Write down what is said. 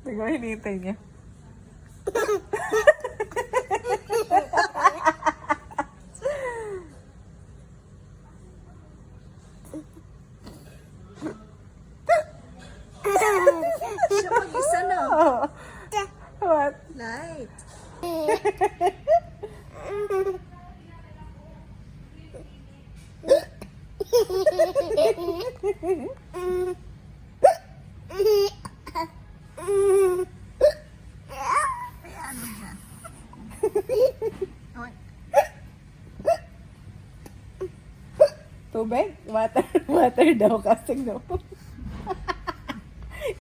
Tingnan, hinihintay niya. Siya mag-isa na. What? Light. Tubig? Water daw, kasing daw.